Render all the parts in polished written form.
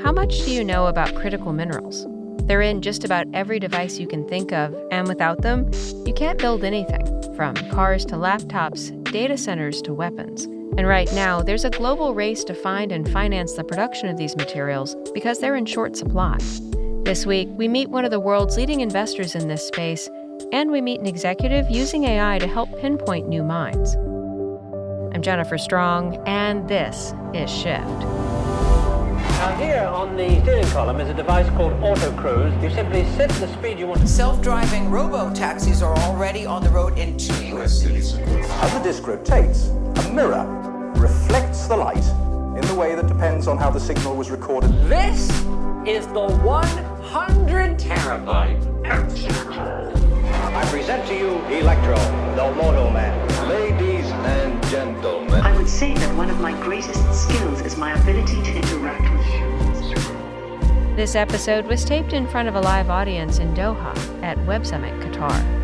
How much do you know about critical minerals? They're in just about every device you can think of, and without them, you can't build anything, from cars to laptops, data centers to weapons. And right now, there's a global race to find and finance the production of these materials because they're in short supply. This week, we meet one of the world's leading investors in this space, and we meet an executive using AI to help pinpoint new mines. I'm Jennifer Strong, and this is Shift. Now here on the steering column is a device called Auto Cruise. You simply set the speed you want. Self-driving robo-taxis are already on the road in 2 U.S. cities. As the disc rotates, a mirror reflects the light in the way that depends on how the signal was recorded. This is the 100 terabyte I present to you Electro, the Moto Man. Ladies and gentlemen. I would say that one of my greatest skills is my ability to interact with humans. This episode was taped in front of a live audience in Doha at Web Summit Qatar.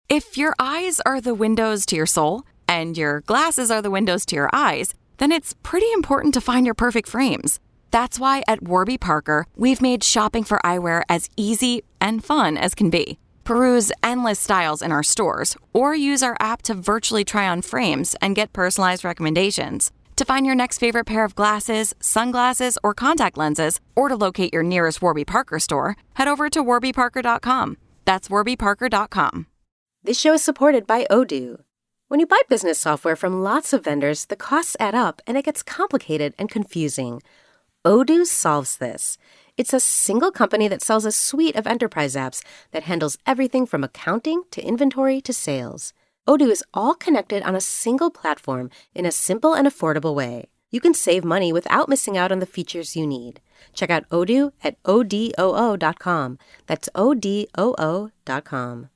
If your eyes are the windows to your soul and your glasses are the windows to your eyes, then it's pretty important to find your perfect frames. That's why at Warby Parker, we've made shopping for eyewear as easy and fun as can be. Peruse endless styles in our stores or use our app to virtually try on frames and get personalized recommendations. To find your next favorite pair of glasses, sunglasses, or contact lenses, or to locate your nearest Warby Parker store, head over to warbyparker.com. That's warbyparker.com. This show is supported by Odoo. When you buy business software from lots of vendors, the costs add up and it gets complicated and confusing. Odoo solves this. It's a single company that sells a suite of enterprise apps that handles everything from accounting to inventory to sales. Odoo is all connected on a single platform in a simple and affordable way. You can save money without missing out on the features you need. Check out Odoo at odoo.com. That's odoo.com.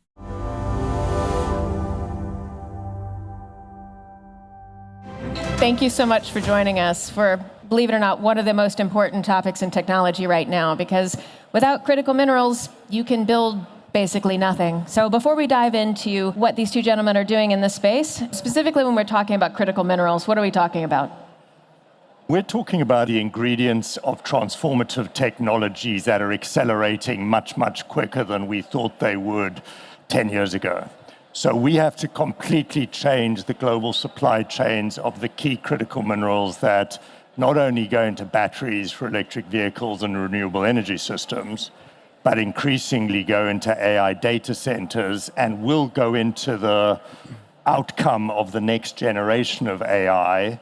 Thank you so much for joining us for, believe it or not, one of the most important topics in technology right now, because without critical minerals, you can build basically nothing. So before we dive into what these two gentlemen are doing in this space, specifically when we're talking about critical minerals, what are we talking about? We're talking about the ingredients of transformative technologies that are accelerating much, much quicker than we thought they would 10 years ago. So we have to completely change the global supply chains of the key critical minerals that not only go into batteries for electric vehicles and renewable energy systems, but increasingly go into AI data centers and will go into the outcome of the next generation of AI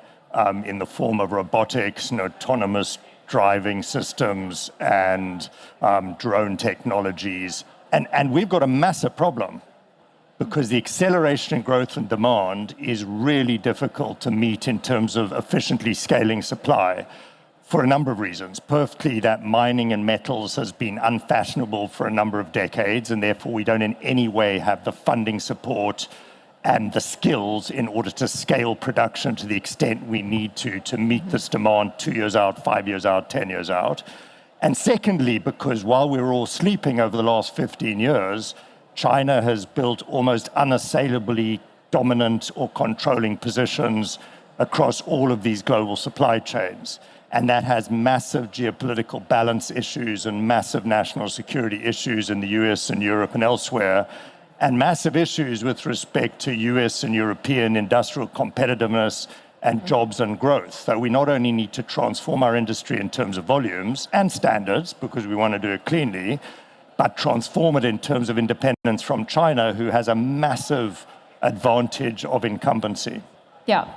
in the form of robotics and autonomous driving systems and drone technologies. And we've got a massive problem, because the acceleration in growth and demand is really difficult to meet in terms of efficiently scaling supply for a number of reasons. Perfectly, that mining and metals has been unfashionable for a number of decades, and therefore we don't in any way have the funding support and the skills in order to scale production to the extent we need to meet this demand 2 years out, 5 years out, 10 years out. And secondly, because while we were all sleeping over the last 15 years, China has built almost unassailably dominant or controlling positions across all of these global supply chains. And that has massive geopolitical balance issues and massive national security issues in the US and Europe and elsewhere, and massive issues with respect to US and European industrial competitiveness and jobs and growth. So we not only need to transform our industry in terms of volumes and standards, because we want to do it cleanly, but transform it in terms of independence from China, who has a massive advantage of incumbency. Yeah.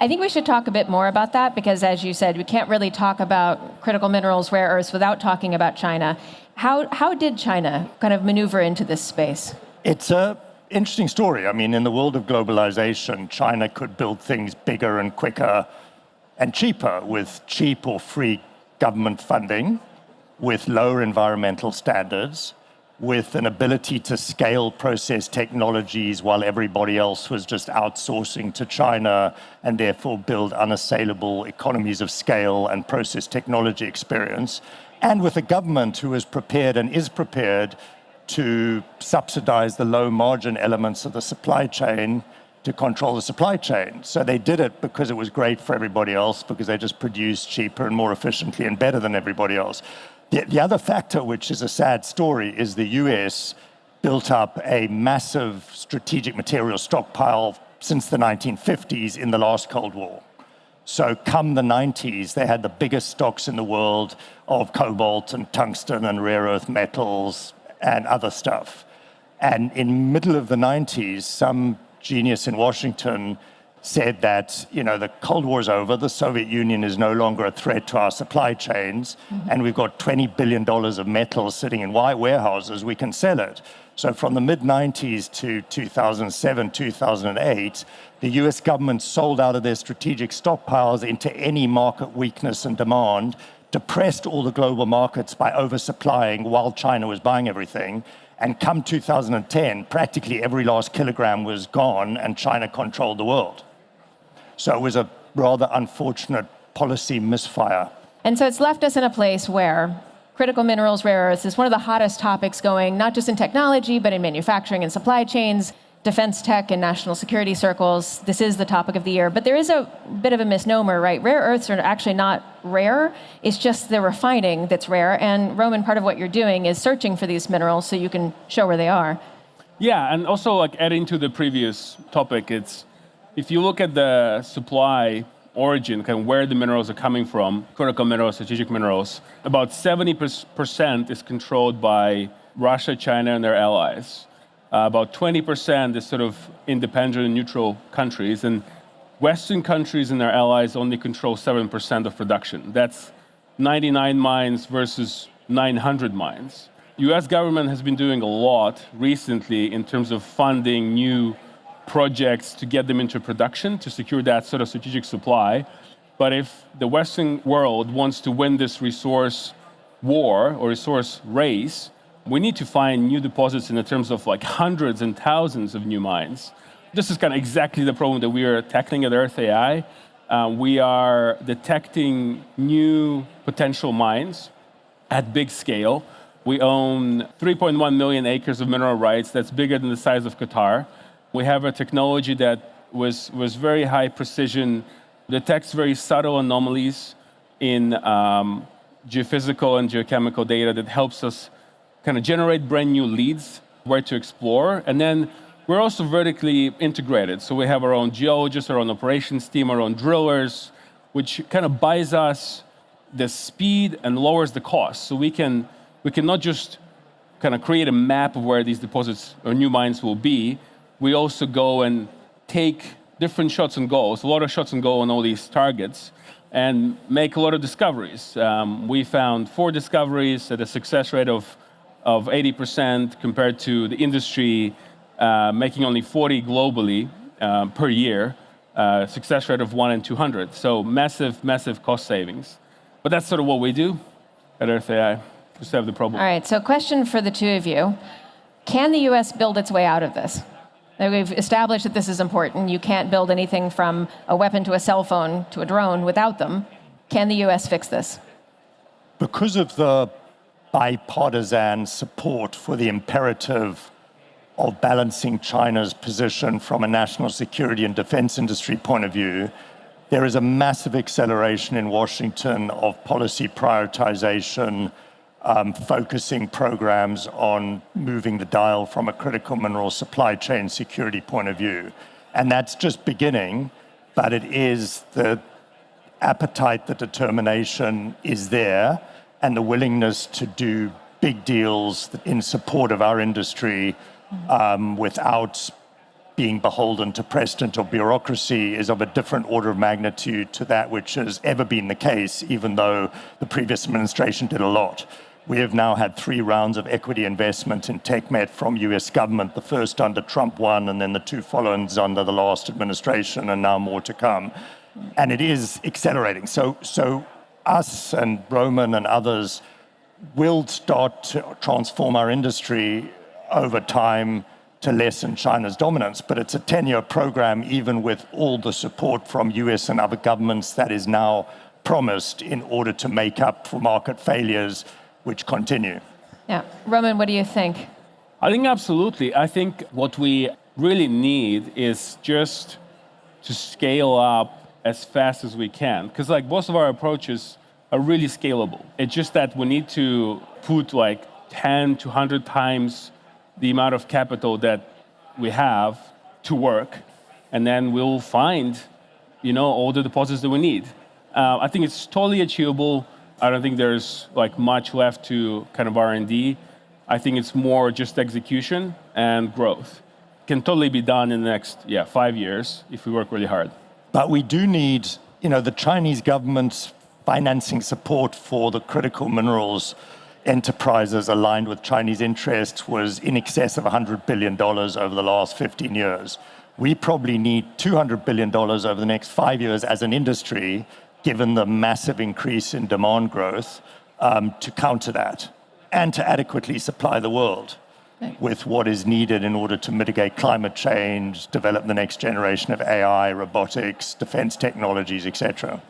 I think we should talk a bit more about that, because as you said, we can't really talk about critical minerals, rare earths, without talking about China. How did China kind of maneuver into this space? It's an interesting story. I mean, in the world of globalization, China could build things bigger and quicker and cheaper with cheap or free government funding, with lower environmental standards, with an ability to scale process technologies while everybody else was just outsourcing to China, and therefore build unassailable economies of scale and process technology experience, and with a government who is prepared and is prepared to subsidize the low margin elements of the supply chain to control the supply chain. So they did it because it was great for everybody else, because they just produced cheaper and more efficiently and better than everybody else. The other factor, which is a sad story, is the US built up a massive strategic material stockpile since the 1950s in the last Cold War. So come the 90s, they had the biggest stocks in the world of cobalt and tungsten and rare earth metals and other stuff. And in middle of the 90s, some genius in Washington said that, the Cold War is over, the Soviet Union is no longer a threat to our supply chains, and we've got $20 billion of metal sitting in warehouses, we can sell it. So from the mid-90s to 2007, 2008, the US government sold out of their strategic stockpiles into any market weakness and demand, depressed all the global markets by oversupplying while China was buying everything. And come 2010, practically every last kilogram was gone and China controlled the world. So it was a rather unfortunate policy misfire. And so it's left us in a place where critical minerals, rare earths, is one of the hottest topics going, not just in technology, but in manufacturing and supply chains, defense tech and national security circles. This is the topic of the year. But there is a bit of a misnomer, right? Rare earths are actually not rare. It's just the refining that's rare. And Roman, part of what you're doing is searching for these minerals so you can show where they are. Yeah, and also adding to the previous topic, it's if you look at the supply origin, kind of where the minerals are coming from, critical minerals, strategic minerals, about 70% is controlled by Russia, China, and their allies. About 20% is sort of independent and neutral countries, and Western countries and their allies only control 7% of production. That's 99 mines versus 900 mines. US government has been doing a lot recently in terms of funding new projects to get them into production, to secure that sort of strategic supply. But if the Western world wants to win this resource war or resource race, we need to find new deposits in the terms of hundreds and thousands of new mines. This is kind of exactly the problem that we are tackling at Earth AI. We are detecting new potential mines at big scale. We own 3.1 million acres of mineral rights. That's bigger than the size of Qatar. We have a technology that was very high precision, detects very subtle anomalies in geophysical and geochemical data that helps us kind of generate brand new leads where to explore. And then we're also vertically integrated. So we have our own geologists, our own operations team, our own drillers, which kind of buys us the speed and lowers the cost. So we can not just kind of create a map of where these deposits or new mines will be. We also go and take different shots on goals, a lot of shots on goal on all these targets, and make a lot of discoveries. We found 4 discoveries at a success rate of 80% compared to the industry making only 40 globally per year, success rate of 1 in 200. So massive cost savings. But that's sort of what we do at Earth AI to solve the problem. All right, so question for the two of you. Can the US build its way out of this? We've established that this is important. You can't build anything from a weapon to a cell phone to a drone without them. Can the US fix this? Because of the bipartisan support for the imperative of balancing China's position from a national security and defense industry point of view, there is a massive acceleration in Washington of policy prioritization, focusing programs on moving the dial from a critical mineral supply chain security point of view. And that's just beginning, but it is the appetite, the determination is there, and the willingness to do big deals in support of our industry without being beholden to precedent or bureaucracy is of a different order of magnitude to that which has ever been the case, even though the previous administration did a lot. We have now had 3 rounds of equity investment in TechMet from US government, the first under Trump 1 and then the 2 follow-ons under the last administration, and now more to come. And it is accelerating. So us and Roman and others will start to transform our industry over time to lessen China's dominance. But it's a 10-year program, even with all the support from US and other governments that is now promised in order to make up for market failures which continue. Yeah. Roman, what do you think? I think absolutely. I think what we really need is just to scale up as fast as we can. Because like most of our approaches are really scalable. It's just that we need to put like 10 to 100 times the amount of capital that we have to work, and then we'll find, all the deposits that we need. I think it's totally achievable. I don't think there's like much left to kind of R&D. I think it's more just execution and growth. Can totally be done in the next 5 years if we work really hard. But we do need, the Chinese government's financing support for the critical minerals enterprises aligned with Chinese interests was in excess of $100 billion over the last 15 years. We probably need $200 billion over the next 5 years as an industry, given the massive increase in demand growth, to counter that and to adequately supply the world with what is needed in order to mitigate climate change, develop the next generation of AI, robotics, defense technologies, etc.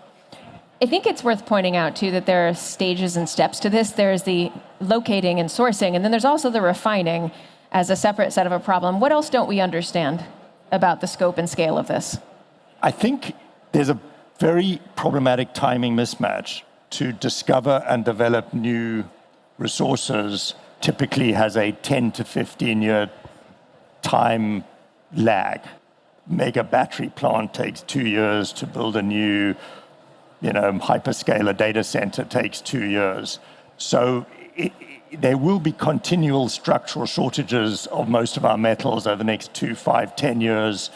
I think it's worth pointing out, too, that there are stages and steps to this. There's the locating and sourcing, and then there's also the refining as a separate set of a problem. What else don't we understand about the scope and scale of this? I think there's a very problematic timing mismatch. To discover and develop new resources typically has a 10 to 15 year time lag. Mega battery plant takes 2 years to build a new hyperscaler data center takes 2 years. So there will be continual structural shortages of most of our metals over the next 2, 5, 10 years,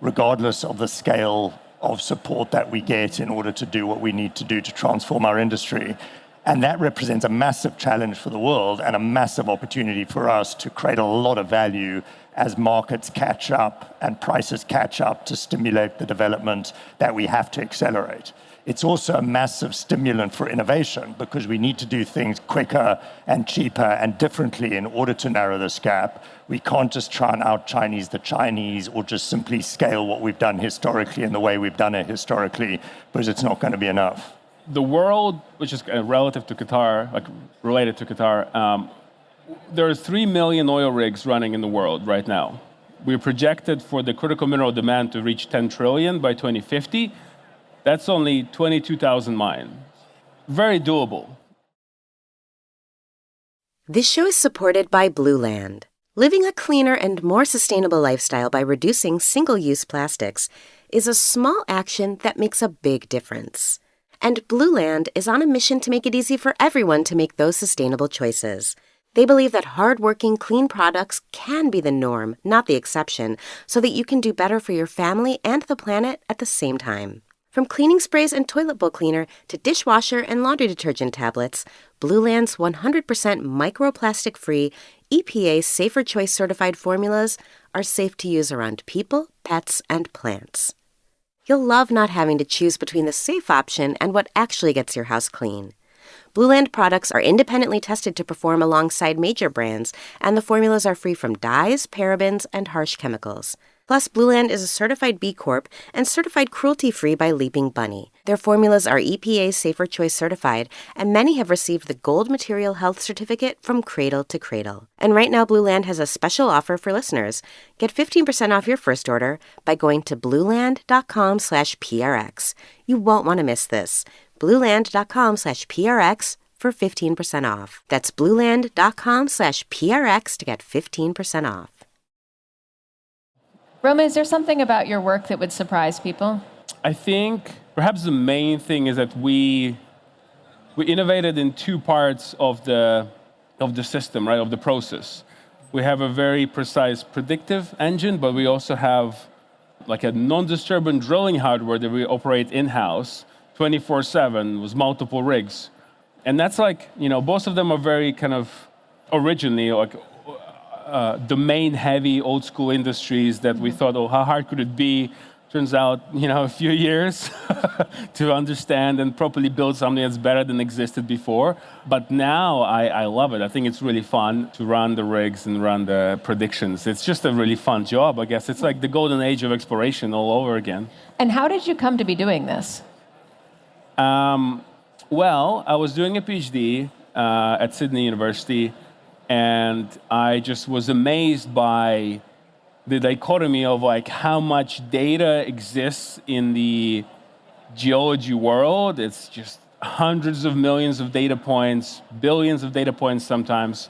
regardless of the scale of support that we get in order to do what we need to do to transform our industry. And that represents a massive challenge for the world and a massive opportunity for us to create a lot of value as markets catch up and prices catch up to stimulate the development that we have to accelerate. It's also a massive stimulant for innovation because we need to do things quicker and cheaper and differently in order to narrow this gap. We can't just try and out-Chinese the Chinese or just simply scale what we've done historically in the way we've done it historically, because it's not going to be enough. The world, which is relative to Qatar, like related to Qatar, there are 3 million oil rigs running in the world right now. We're projected for the critical mineral demand to reach 10 trillion by 2050. That's only 22,000 mines. Very doable. This show is supported by Blue Land. Living a cleaner and more sustainable lifestyle by reducing single-use plastics is a small action that makes a big difference. And Blue Land is on a mission to make it easy for everyone to make those sustainable choices. They believe that hardworking, clean products can be the norm, not the exception, so that you can do better for your family and the planet at the same time. From cleaning sprays and toilet bowl cleaner to dishwasher and laundry detergent tablets, Blue Land's 100% microplastic-free, EPA Safer Choice certified formulas are safe to use around people, pets, and plants. You'll love not having to choose between the safe option and what actually gets your house clean. Blue Land products are independently tested to perform alongside major brands, and the formulas are free from dyes, parabens, and harsh chemicals. Plus, Blue Land is a certified B Corp and certified cruelty-free by Leaping Bunny. Their formulas are EPA Safer Choice certified, and many have received the Gold Material Health Certificate from Cradle to Cradle. And right now, Blue Land has a special offer for listeners. Get 15% off your first order by going to blueland.com/PRX. You won't want to miss this. blueland.com/PRX for 15% off. That's blueland.com/PRX to get 15% off. Roma, is there something about your work that would surprise people? I think perhaps the main thing is that we innovated in two parts of the system, right, of the process. We have a very precise predictive engine, but we also have like a non-disturbant drilling hardware that we operate in-house 24/7 with multiple rigs. And that's like, both of them are very kind of originally like domain-heavy, old-school industries that we thought, how hard could it be Turns out, a few years to understand and properly build something that's better than existed before. But now I love it. I think it's really fun to run the rigs and run the predictions. It's just a really fun job, I guess. It's like the golden age of exploration all over again. And how did you come to be doing this? Well, I was doing a PhD at Sydney University, and I just was amazed by the dichotomy of like how much data exists in the geology world. It's just hundreds of millions of data points, billions of data points sometimes,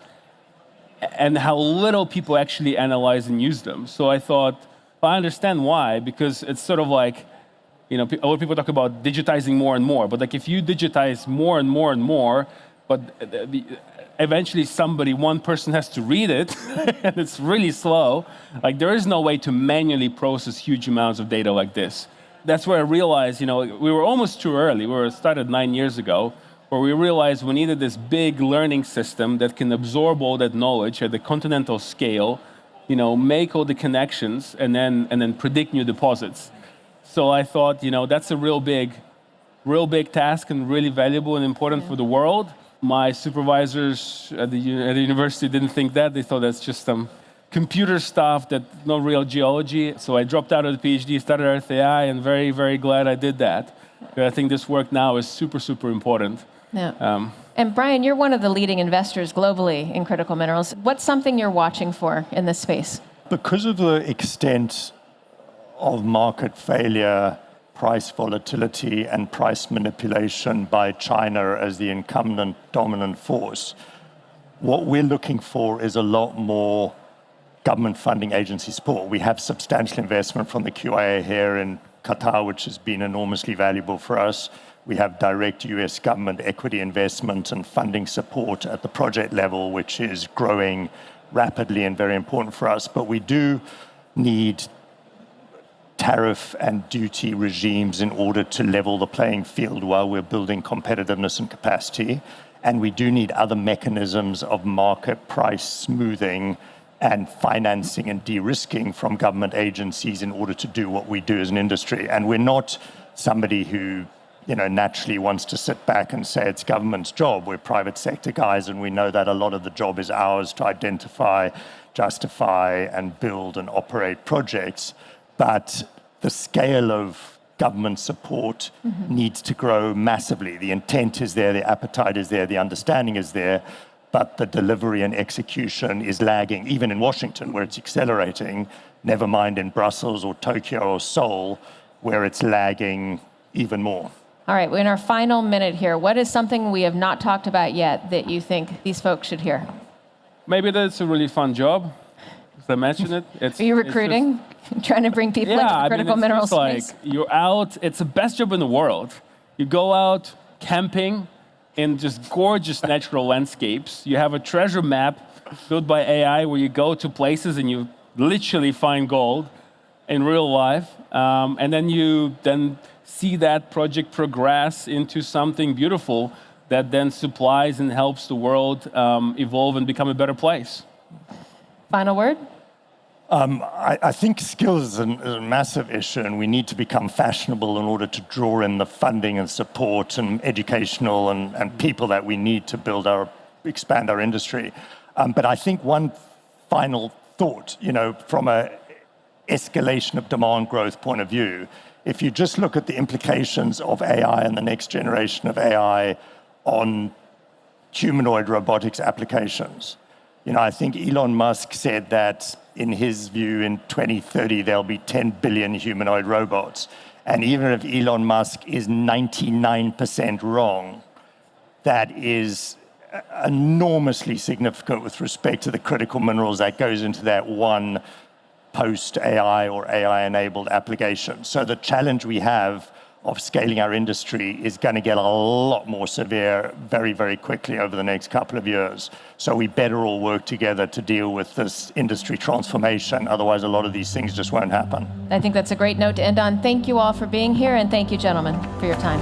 and how little people actually analyze and use them. So I thought, I understand why, because it's sort of like, a lot of people talk about digitizing more and more, but like if you digitize more and more and more, but eventually one person has to read it, and it's really slow. Like there is no way to manually process huge amounts of data like this. That's where I realized, we were almost too early. We started 9 years ago, where we realized we needed this big learning system that can absorb all that knowledge at the continental scale, make all the connections, and then predict new deposits. So I thought, that's a real big task and really valuable and important for the world. My supervisors at the university didn't think that. They thought that's just some computer stuff, that's no real geology. So I dropped out of the PhD, started RTI, and very, very glad I did that. But I think this work now is super, super important. Yeah. And Brian, you're one of the leading investors globally in critical minerals. What's something you're watching for in this space? Because of the extent of market failure, price volatility and price manipulation by China as the incumbent dominant force, what we're looking for is a lot more government funding agency support. We have substantial investment from the QIA here in Qatar, which has been enormously valuable for us. We have direct US government equity investment and funding support at the project level, which is growing rapidly and very important for us. But we do need tariff and duty regimes in order to level the playing field while we're building competitiveness and capacity. And we do need other mechanisms of market price smoothing and financing and de-risking from government agencies in order to do what we do as an industry. And we're not somebody who naturally wants to sit back and say it's government's job. We're private sector guys, and we know that a lot of the job is ours to identify, justify, and build and operate projects. But the scale of government support needs to grow massively. The intent is there, the appetite is there, the understanding is there, but the delivery and execution is lagging, even in Washington, where it's accelerating, never mind in Brussels or Tokyo or Seoul, where it's lagging even more. All right, we're in our final minute here. What is something we have not talked about yet that you think these folks should hear? Maybe that's a really fun job. Did I mention it? Are you recruiting? Trying to bring people into the critical minerals space? You're out. It's the best job in the world. You go out camping in just gorgeous natural landscapes. You have a treasure map built by AI where you go to places and you literally find gold in real life. And then you see that project progress into something beautiful that then supplies and helps the world evolve and become a better place. Final word? I think skills is a massive issue, and we need to become fashionable in order to draw in the funding and support and educational and people that we need to expand our industry. But I think one final thought, from a escalation of demand growth point of view, if you just look at the implications of AI and the next generation of AI on humanoid robotics applications, I think Elon Musk said that in his view, in 2030, there'll be 10 billion humanoid robots. And even if Elon Musk is 99% wrong, that is enormously significant with respect to the critical minerals that goes into that one post-AI or AI-enabled application. So the challenge we have of scaling our industry is going to get a lot more severe very, very quickly over the next couple of years. So we better all work together to deal with this industry transformation. Otherwise, a lot of these things just won't happen. I think that's a great note to end on. Thank you all for being here, and thank you, gentlemen, for your time.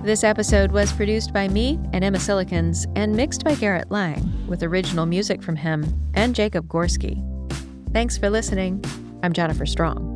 This episode was produced by me and Emma Cillekens and mixed by Garret Lang, with original music from him and Jacob Gorski. Thanks for listening. I'm Jennifer Strong.